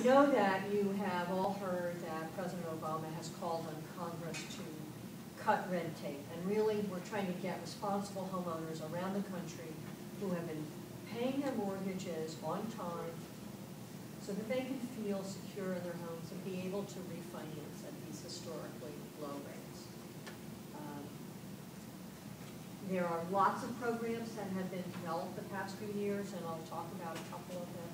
know that you have all heard that President Obama has called on Congress to cut red tape. And really, we're trying to get responsible homeowners around the country who have been paying their mortgages on time so that they can feel secure in their homes and be able to refinance at these historically low rates. There are lots of programs that have been developed the past few years, and I'll talk about a couple of them.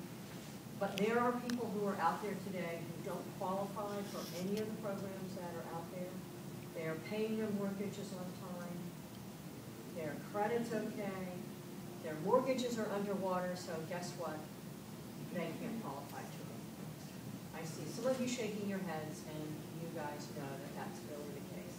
But there are people who are out there today who don't qualify for any of the programs that are out there. They are paying their mortgages on time. Their credit's okay. Their mortgages are underwater, so guess what? They can't qualify to them. I see some of you shaking your heads, and you guys know that that's really the case.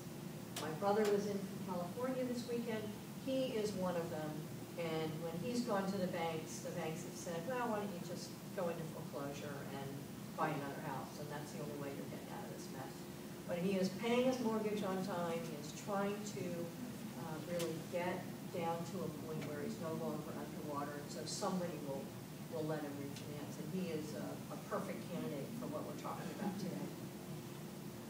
My brother was in California this weekend. He is one of them, and when he's gone to the banks have said, well, why don't you just go into foreclosure and buy another house, and that's the only way you're getting out of this mess. But he is paying his mortgage on time. He is trying to really get down to a point where he's no longer underwater, and so somebody will let him refinance, and he is a perfect candidate for what we're talking about today.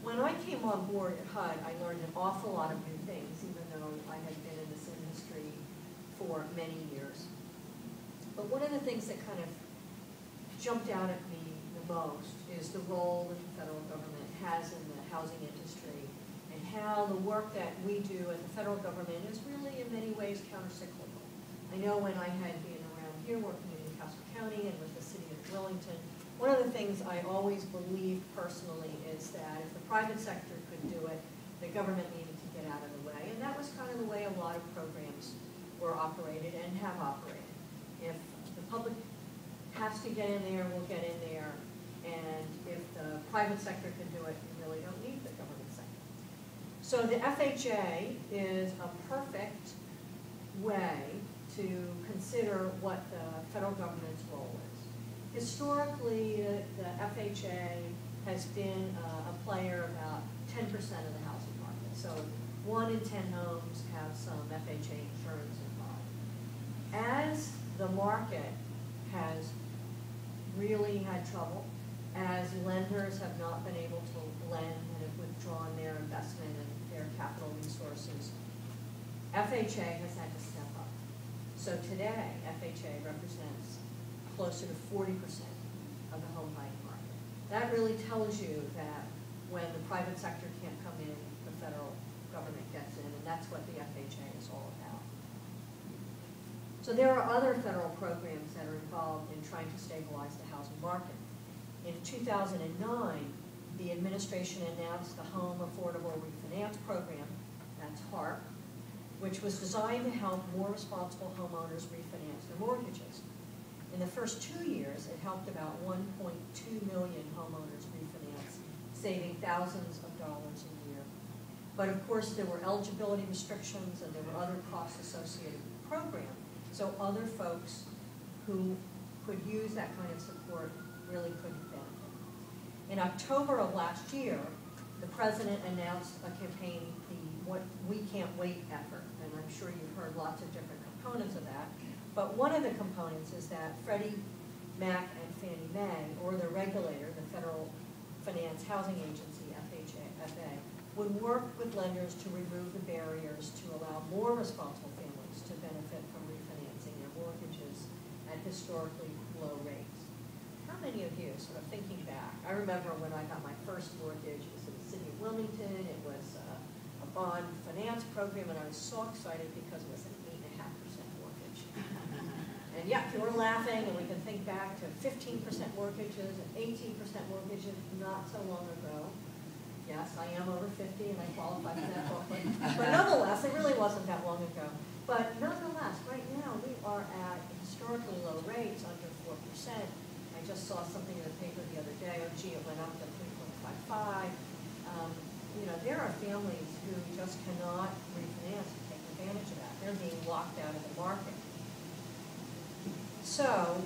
When I came on board at HUD, I learned an awful lot of new things, even though I had been in this industry for many years. But one of the things that kind of jumped out at me the most is the role that the federal government has in the housing industry, and how the work that we do at the federal government is really in many ways countercyclical. I know when I had been around here working in Newcastle County and with the city of Wilmington, one of the things I always believed personally is that if the private sector could do it, the government needed to get out of the way. And that was kind of the way a lot of programs were operated and have operated. If the public has to get in there, we'll get in there. And if the private sector can do it, we really don't need the government sector. So the FHA is a perfect way to consider what the federal government's role is. Historically, the FHA has been a player about 10% of the housing market. So 1 in 10 homes have some FHA insurance involved. As the market has really had trouble, as lenders have not been able to lend and have withdrawn their investment and their capital resources, FHA has had to step up. So today, FHA represents closer to 40% of the home buying market. That really tells you that when the private sector can't come in, the federal government gets in, and that's what the FHA is all about. So there are other federal programs that are involved in trying to stabilize the housing market. In 2009, the administration announced the Home Affordable Refinance Program, that's HARP, which was designed to help more responsible homeowners refinance their mortgages. In the first 2 years, it helped about 1.2 million homeowners refinance, saving thousands of dollars a year. But of course, there were eligibility restrictions and there were other costs associated with the program, so other folks who could use that kind of support really couldn't benefit. In October of last year, the president announced a campaign, the What We Can't Wait effort, and I'm sure you've heard lots of different components of that. But one of the components is that Freddie Mac and Fannie Mae, or the regulator, the Federal Finance Housing Agency, FHA, would work with lenders to remove the barriers to allow more responsible families to benefit from refinancing their mortgages at historically low rates. How many of you, sort of thinking back, I remember when I got my first mortgage, it was in the city of Wilmington, it was a bond finance program, and I was so excited because it was an 8.5% mortgage. And yeah, you were laughing, and we can think back to 15% mortgages and 18% mortgages not so long ago. Yes, I am over 50 and I qualify for that booklet. But nonetheless, it really wasn't that long ago. But nonetheless, right now we are at historically low rates, under 4%. I just saw something in the paper the other day, oh gee, it went up to 3.55. You know, there are families who just cannot refinance and take advantage of that. They're being locked out of the market. So,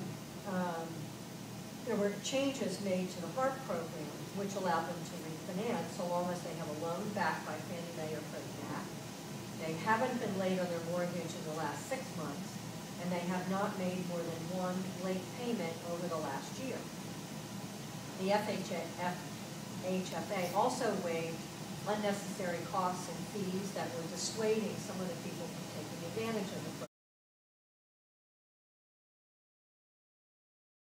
there were changes made to the HARP program, which allowed them to refinance so long as they have a loan backed by Fannie Mae or Freddie Mac. They haven't been late on their mortgage in the last 6 months, and they have not made more than one late payment over the last year. the FHFA also waived unnecessary costs and fees that were dissuading some of the people from taking advantage of the